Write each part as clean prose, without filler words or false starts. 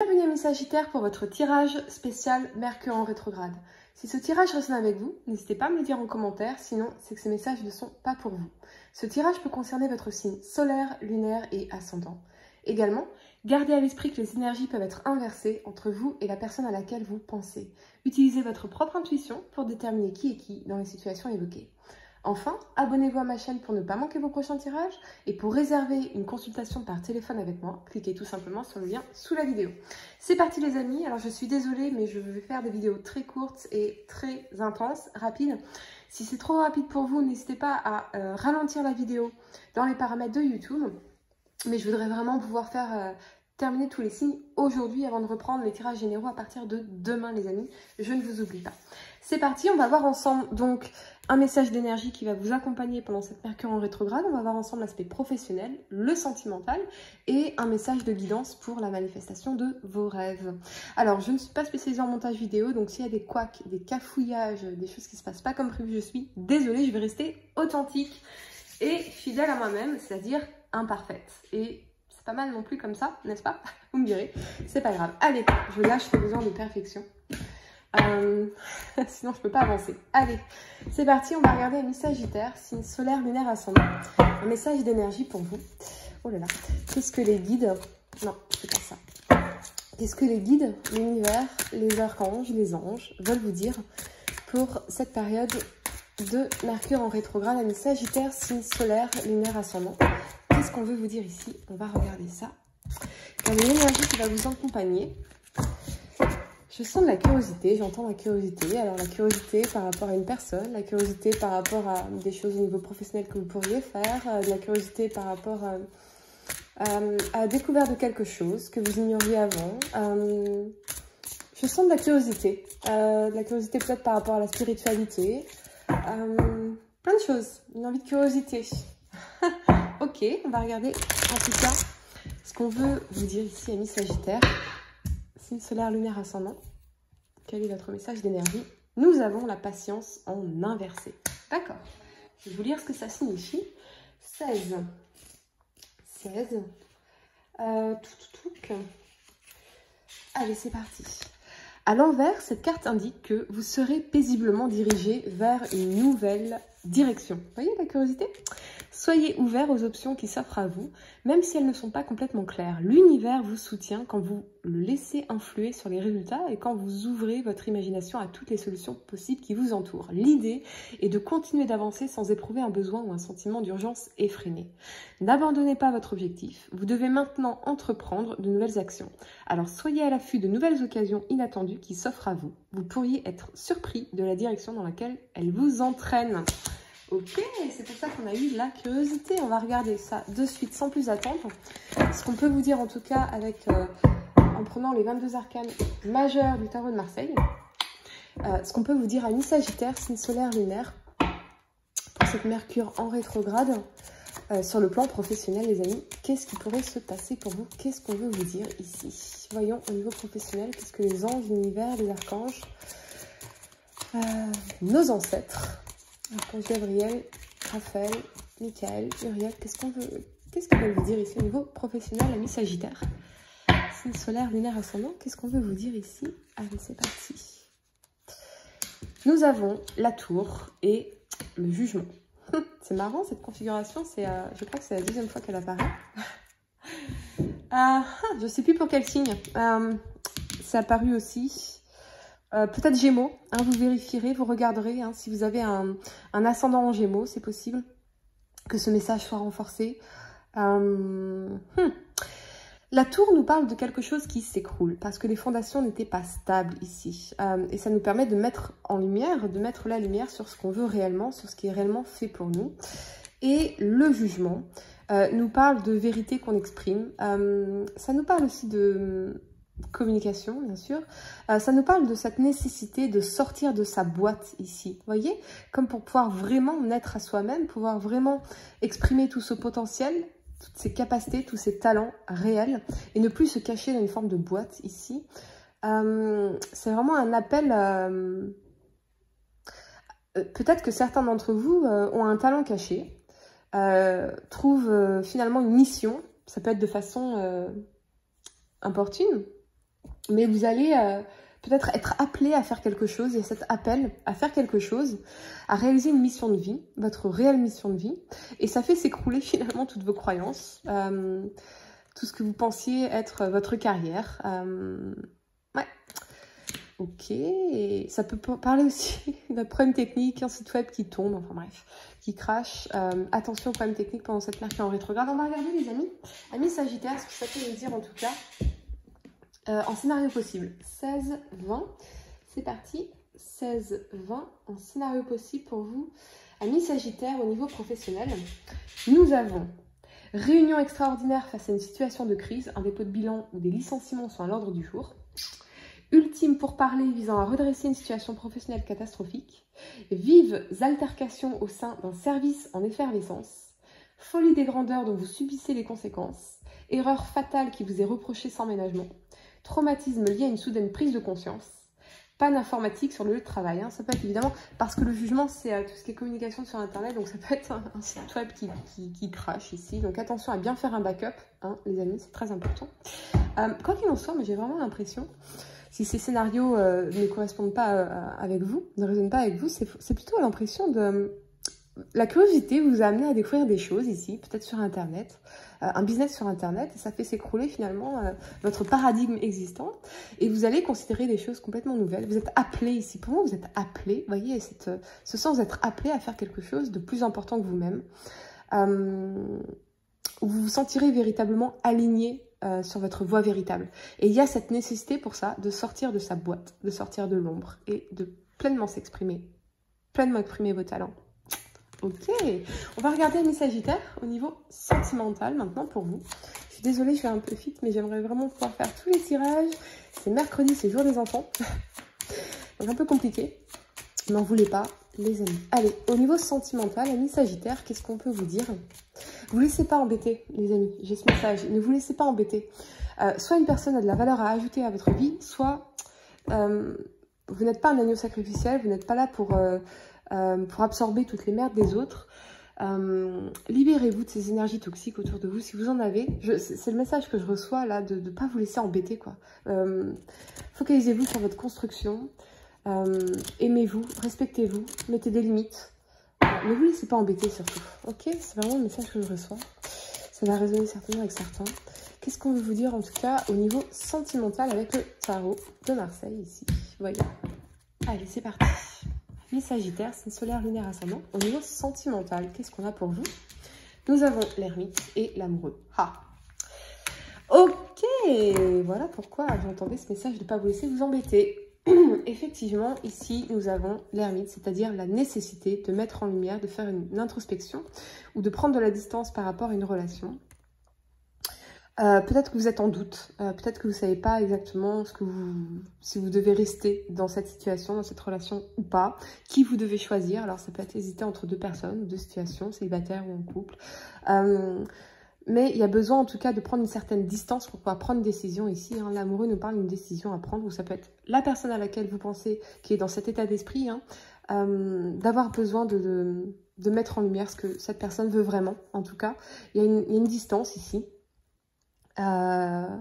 Bienvenue à mes Sagittaires pour votre tirage spécial Mercure en rétrograde. Si ce tirage résonne avec vous, n'hésitez pas à me le dire en commentaire, sinon c'est que ces messages ne sont pas pour vous. Ce tirage peut concerner votre signe solaire, lunaire et ascendant. Également, gardez à l'esprit que les énergies peuvent être inversées entre vous et la personne à laquelle vous pensez. Utilisez votre propre intuition pour déterminer qui est qui dans les situations évoquées. Enfin, abonnez-vous à ma chaîne pour ne pas manquer vos prochains tirages et pour réserver une consultation par téléphone avec moi, cliquez tout simplement sur le lien sous la vidéo. C'est parti les amis, alors je suis désolée mais je vais faire des vidéos très courtes et très intenses, rapides. Si c'est trop rapide pour vous, n'hésitez pas à ralentir la vidéo dans les paramètres de YouTube, mais je voudrais vraiment pouvoir faire terminer tous les signes aujourd'hui avant de reprendre les tirages généraux à partir de demain les amis, je ne vous oublie pas. C'est parti, on va voir ensemble donc un message d'énergie qui va vous accompagner pendant cette Mercure en rétrograde. On va voir ensemble l'aspect professionnel, le sentimental et un message de guidance pour la manifestation de vos rêves. Alors, je ne suis pas spécialisée en montage vidéo, donc s'il y a des couacs, des cafouillages, des choses qui ne se passent pas comme prévu, je suis désolée, je vais rester authentique et fidèle à moi-même, c'est-à-dire imparfaite. Et c'est pas mal non plus comme ça, n'est-ce pas? Vous me direz, c'est pas grave. Allez, je lâche le besoin de perfection. Sinon je peux pas avancer. Allez, c'est parti, on va regarder un Sagittaire, signe solaire, lunaire, ascendant. Un message d'énergie pour vous. Oh là là, qu'est-ce que les guides... Non, c'est pas ça. Qu'est-ce que les guides, l'univers, les archanges, les anges veulent vous dire pour cette période de Mercure en rétrograde, un Sagittaire, signe solaire, lunaire, ascendant. Qu'est-ce qu'on veut vous dire ici? On va regarder ça. Quelle est l'énergie qui va vous accompagner? Je sens de la curiosité, j'entends la curiosité. Alors la curiosité par rapport à une personne, la curiosité par rapport à des choses au niveau professionnel que vous pourriez faire, de la curiosité par rapport à la découverte de quelque chose que vous ignoriez avant. Je sens de la curiosité peut-être par rapport à la spiritualité, plein de choses, une envie de curiosité. Ok, on va regarder en tout cas ce qu'on veut vous dire ici, amis Sagittaire. Signe solaire, lunaire, ascendant. Quel est votre message d'énergie? Nous avons la patience en inversé. D'accord. Je vais vous lire ce que ça signifie. 16. 16. Allez, c'est parti. À l'envers, cette carte indique que vous serez paisiblement dirigé vers une nouvelle direction. Vous voyez la curiosité? Soyez ouvert aux options qui s'offrent à vous, même si elles ne sont pas complètement claires. L'univers vous soutient quand vous le laissez influer sur les résultats et quand vous ouvrez votre imagination à toutes les solutions possibles qui vous entourent. L'idée est de continuer d'avancer sans éprouver un besoin ou un sentiment d'urgence effréné. N'abandonnez pas votre objectif. Vous devez maintenant entreprendre de nouvelles actions. Alors soyez à l'affût de nouvelles occasions inattendues qui s'offrent à vous. Vous pourriez être surpris de la direction dans laquelle elles vous entraînent. Ok, c'est pour ça qu'on a eu la curiosité. On va regarder ça de suite sans plus attendre. Ce qu'on peut vous dire en tout cas avec, en prenant les 22 arcanes majeurs du tarot de Marseille, ce qu'on peut vous dire à mi-Sagittaire, signe solaire lunaire, pour cette Mercure en rétrograde, sur le plan professionnel les amis, qu'est-ce qui pourrait se passer pour vous? Qu'est-ce qu'on veut vous dire ici? Voyons au niveau professionnel, qu'est-ce que les anges, l'univers, les archanges, nos ancêtres, Archange Gabriel, Raphaël, Michael, Uriel, qu'est-ce qu'ils veulent vous dire ici au niveau professionnel, ami Sagittaire? Signe solaire, lunaire, ascendant, qu'est-ce qu'on veut vous dire ici? Allez, c'est parti. Nous avons la tour et le jugement. C'est marrant cette configuration, je crois que c'est la deuxième fois qu'elle apparaît. Je ne sais plus pour quel signe. C'est apparu aussi. Peut-être Gémeaux, hein, vous vérifierez, vous regarderez hein, si vous avez un ascendant en Gémeaux, c'est possible que ce message soit renforcé. La tour nous parle de quelque chose qui s'écroule parce que les fondations n'étaient pas stables ici. Et ça nous permet de mettre en lumière, de mettre la lumière sur ce qu'on veut réellement, sur ce qui est réellement fait pour nous. Et le jugement nous parle de vérité qu'on exprime. Ça nous parle aussi de communication, bien sûr. Ça nous parle de cette nécessité de sortir de sa boîte ici. Vous voyez? Comme pour pouvoir vraiment naître à soi-même, pouvoir vraiment exprimer tout ce potentiel, toutes ces capacités, tous ces talents réels et ne plus se cacher dans une forme de boîte ici. C'est vraiment un appel... peut-être que certains d'entre vous ont un talent caché, trouvent finalement une mission. Ça peut être de façon importune, mais vous allez peut-être être appelé à faire quelque chose. Il y a cet appel à faire quelque chose, à réaliser une mission de vie, votre réelle mission de vie. Et ça fait s'écrouler finalement toutes vos croyances, tout ce que vous pensiez être votre carrière. Ouais. Ok, et ça peut parler aussi d'un problème technique, un site web qui tombe, enfin bref, qui crache. Attention aux problèmes techniques pendant cette Mercure en rétrograde. On va regarder les amis. Amis Sagittaire, ce que ça peut nous dire en tout cas. En scénario possible, 16, 20, c'est parti, 16, 20, en scénario possible pour vous, amis Sagittaire, au niveau professionnel, nous avons réunion extraordinaire face à une situation de crise, un dépôt de bilan ou des licenciements sont à l'ordre du jour, ultime pourparlers visant à redresser une situation professionnelle catastrophique, vives altercations au sein d'un service en effervescence, folie des grandeurs dont vous subissez les conséquences, erreur fatale qui vous est reprochée sans ménagement, traumatisme lié à une soudaine prise de conscience, panne informatique sur le lieu de travail. Hein. Ça peut être évidemment, parce que le jugement, c'est tout ce qui est communication sur Internet, donc ça peut être un site web qui crache ici. Donc attention à bien faire un backup, hein, les amis, c'est très important. Quoi qu'il en soit, mais j'ai vraiment l'impression, si ces scénarios ne correspondent pas avec vous, ne résonnent pas avec vous, c'est plutôt l'impression de... La curiosité vous a amené à découvrir des choses ici, peut-être sur Internet, un business sur Internet, et ça fait s'écrouler finalement votre paradigme existant, et vous allez considérer des choses complètement nouvelles. Vous êtes appelé ici, pour moi vous êtes appelé, vous voyez, ce sens d'être appelé à faire quelque chose de plus important que vous-même, vous vous sentirez véritablement aligné sur votre voie véritable. Et il y a cette nécessité pour ça de sortir de sa boîte, de sortir de l'ombre, et de pleinement s'exprimer, pleinement exprimer vos talents. Ok, on va regarder les Sagittaires au niveau sentimental maintenant pour vous. Je suis désolée, je fais un peu vite, mais j'aimerais vraiment pouvoir faire tous les tirages. C'est mercredi, c'est jour des enfants. Donc un peu compliqué. N'en voulez pas, les amis. Allez, au niveau sentimental, amis Sagittaires, qu'est-ce qu'on peut vous dire? Vous ne laissez pas embêter, les amis. J'ai ce message, ne vous laissez pas embêter. Soit une personne a de la valeur à ajouter à votre vie, soit vous n'êtes pas un agneau sacrificiel, vous n'êtes pas là pour absorber toutes les merdes des autres. Libérez-vous de ces énergies toxiques autour de vous, si vous en avez. C'est le message que je reçois là, de ne pas vous laisser embêter, quoi. Focalisez-vous sur votre construction. Aimez-vous, respectez-vous, mettez des limites. Ne vous laissez pas embêter surtout. Ok, c'est vraiment le message que je reçois. Ça va résonner certainement avec certains. Qu'est-ce qu'on veut vous dire en tout cas au niveau sentimental avec le tarot de Marseille ici. Voyez. Allez, c'est parti. Les Sagittaires, c'est solaire, lunaire, ascendant. Au niveau sentimental, qu'est-ce qu'on a pour vous? Nous avons l'ermite et l'amoureux. Ah. Ok, voilà pourquoi j'entendais ce message de ne pas vous laisser vous embêter. Effectivement, ici, nous avons l'ermite, c'est-à-dire la nécessité de mettre en lumière, de faire une introspection ou de prendre de la distance par rapport à une relation. Peut-être que vous êtes en doute, peut-être que vous ne savez pas exactement si vous devez rester dans cette situation, dans cette relation ou pas, qui vous devez choisir. Alors ça peut être hésiter entre deux personnes, deux situations, célibataire ou en couple. Mais il y a besoin en tout cas de prendre une certaine distance pour pouvoir prendre une décision ici. Hein. L'amoureux nous parle d'une décision à prendre, ou ça peut être la personne à laquelle vous pensez qui est dans cet état d'esprit, hein, d'avoir besoin de mettre en lumière ce que cette personne veut vraiment, en tout cas. Il y a une distance ici. Il y a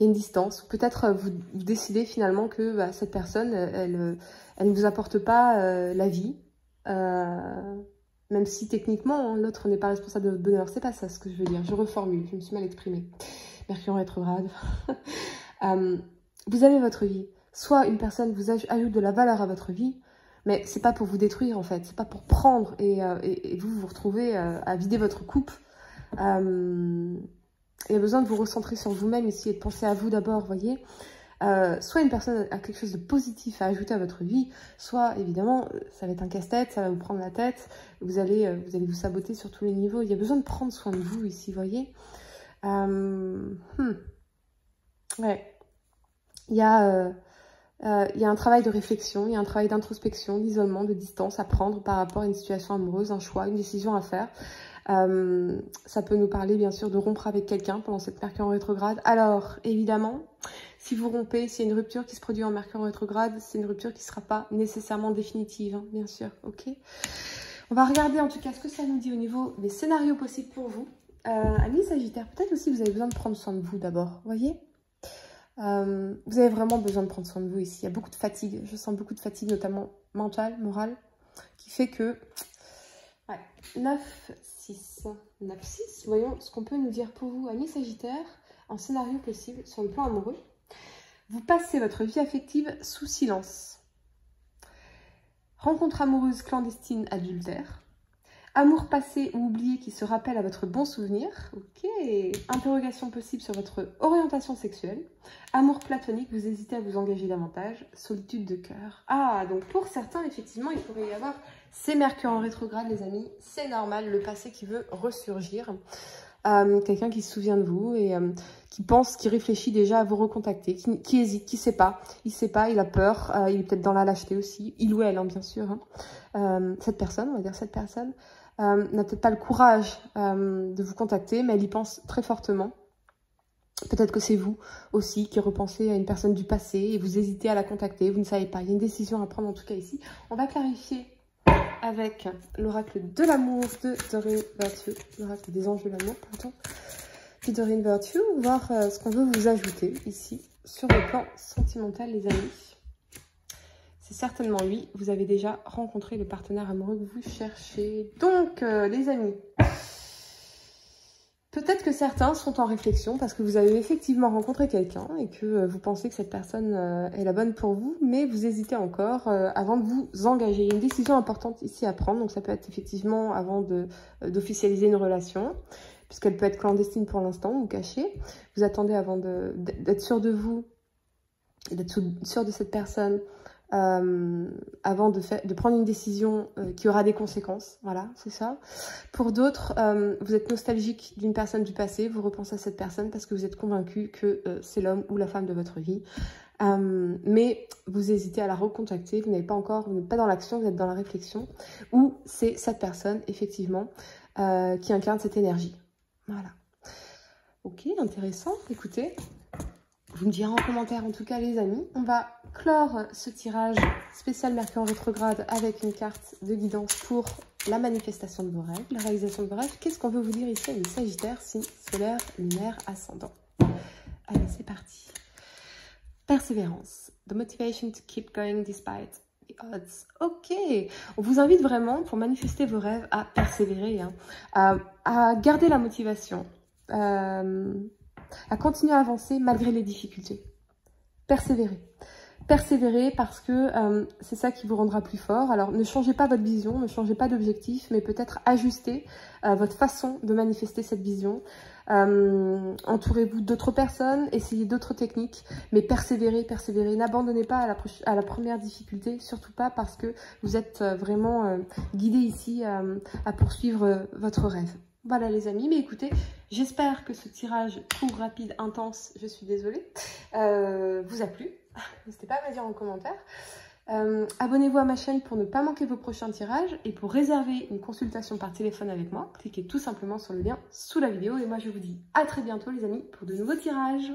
une distance. Peut-être vous décidez finalement que cette personne, elle ne vous apporte pas la vie. Même si techniquement, hein, l'autre n'est pas responsable de votre bonheur. C'est pas ça ce que je veux dire. Je reformule, je me suis mal exprimée. Mercure en rétrograde. Vous avez votre vie. Soit une personne vous ajoute de la valeur à votre vie, mais c'est pas pour vous détruire en fait. C'est pas pour prendre et vous retrouvez à vider votre coupe. Il y a besoin de vous recentrer sur vous-même ici et de penser à vous d'abord, voyez. Soit une personne a quelque chose de positif à ajouter à votre vie, soit évidemment ça va être un casse-tête, ça va vous prendre la tête, vous allez vous saboter sur tous les niveaux. Il y a besoin de prendre soin de vous ici, voyez. Ouais. Il y a un travail de réflexion, il y a un travail d'introspection, d'isolement, de distance à prendre par rapport à une situation amoureuse, un choix, une décision à faire. Ça peut nous parler bien sûr de rompre avec quelqu'un pendant cette Mercure en rétrograde. Alors évidemment, si vous rompez, s'il y a une rupture qui se produit en Mercure en rétrograde, c'est une rupture qui ne sera pas nécessairement définitive, hein, bien sûr, ok. On va regarder en tout cas ce que ça nous dit au niveau des scénarios possibles pour vous. Amis Sagittaire, peut-être aussi vous avez besoin de prendre soin de vous d'abord, voyez. Vous avez vraiment besoin de prendre soin de vous ici. Il y a beaucoup de fatigue. Je sens beaucoup de fatigue, notamment mentale, morale, qui fait que... Ouais, 9-6. 9-6. Voyons ce qu'on peut nous dire pour vous, amis Sagittaire, en scénario possible sur le plan amoureux. Vous passez votre vie affective sous silence. Rencontre amoureuse clandestine adultère. Amour passé ou oublié qui se rappelle à votre bon souvenir. Ok. Interrogation possible sur votre orientation sexuelle. Amour platonique, vous hésitez à vous engager davantage. Solitude de cœur. Ah, donc pour certains, effectivement, il pourrait y avoir ces Mercure en rétrograde, les amis. C'est normal, le passé qui veut ressurgir. Quelqu'un qui se souvient de vous et qui pense, qui réfléchit déjà à vous recontacter, qui hésite, qui ne sait pas. Il ne sait pas, il a peur, il est peut-être dans la lâcheté aussi. Il ou elle, hein, bien sûr. Hein. Cette personne, on va dire cette personne, n'a peut-être pas le courage de vous contacter, mais elle y pense très fortement. Peut-être que c'est vous aussi qui repensez à une personne du passé et vous hésitez à la contacter, vous ne savez pas. Il y a une décision à prendre en tout cas ici. On va clarifier avec l'oracle de l'amour de Doreen Virtue, l'oracle des anges de l'amour, pardon, de Doreen Virtue, voir ce qu'on veut vous ajouter ici sur le plan sentimental, les amis. C'est certainement lui, vous avez déjà rencontré le partenaire amoureux que vous cherchez. Donc, les amis, peut-être que certains sont en réflexion parce que vous avez effectivement rencontré quelqu'un et que vous pensez que cette personne est la bonne pour vous, mais vous hésitez encore avant de vous engager. Il y a une décision importante ici à prendre, donc ça peut être effectivement avant d'officialiser une relation, puisqu'elle peut être clandestine pour l'instant ou cachée. Vous attendez avant d'être sûr de vous, d'être sûr de cette personne, avant de prendre une décision qui aura des conséquences. Voilà, c'est ça. Pour d'autres, vous êtes nostalgique d'une personne du passé, vous repensez à cette personne parce que vous êtes convaincu que c'est l'homme ou la femme de votre vie. Mais vous hésitez à la recontacter, vous n'êtes pas dans l'action, vous êtes dans la réflexion. Ou c'est cette personne, effectivement, qui incarne cette énergie. Voilà. Ok, intéressant. Écoutez, vous me direz en commentaire, en tout cas, les amis. On va clore ce tirage spécial Mercure en rétrograde avec une carte de guidance pour la manifestation de vos rêves, la réalisation de vos rêves. Qu'est-ce qu'on veut vous dire ici, les Sagittaires, signe solaire, lunaire, ascendant? Allez, c'est parti. Persévérance. The motivation to keep going despite the odds. Ok. On vous invite vraiment, pour manifester vos rêves, à persévérer, hein, à garder la motivation, à continuer à avancer malgré les difficultés. Persévérer. Persévérer parce que c'est ça qui vous rendra plus fort. Alors, ne changez pas votre vision, ne changez pas d'objectif, mais peut-être ajuster votre façon de manifester cette vision. Entourez-vous d'autres personnes, essayez d'autres techniques, mais persévérez, persévérez. N'abandonnez pas à la première difficulté, surtout pas parce que vous êtes vraiment guidé ici à poursuivre votre rêve. Voilà les amis, mais écoutez, j'espère que ce tirage court, rapide, intense, je suis désolée, vous a plu. N'hésitez pas à me dire en commentaire. Abonnez-vous à ma chaîne pour ne pas manquer vos prochains tirages et pour réserver une consultation par téléphone avec moi, cliquez tout simplement sur le lien sous la vidéo et moi je vous dis à très bientôt les amis pour de nouveaux tirages.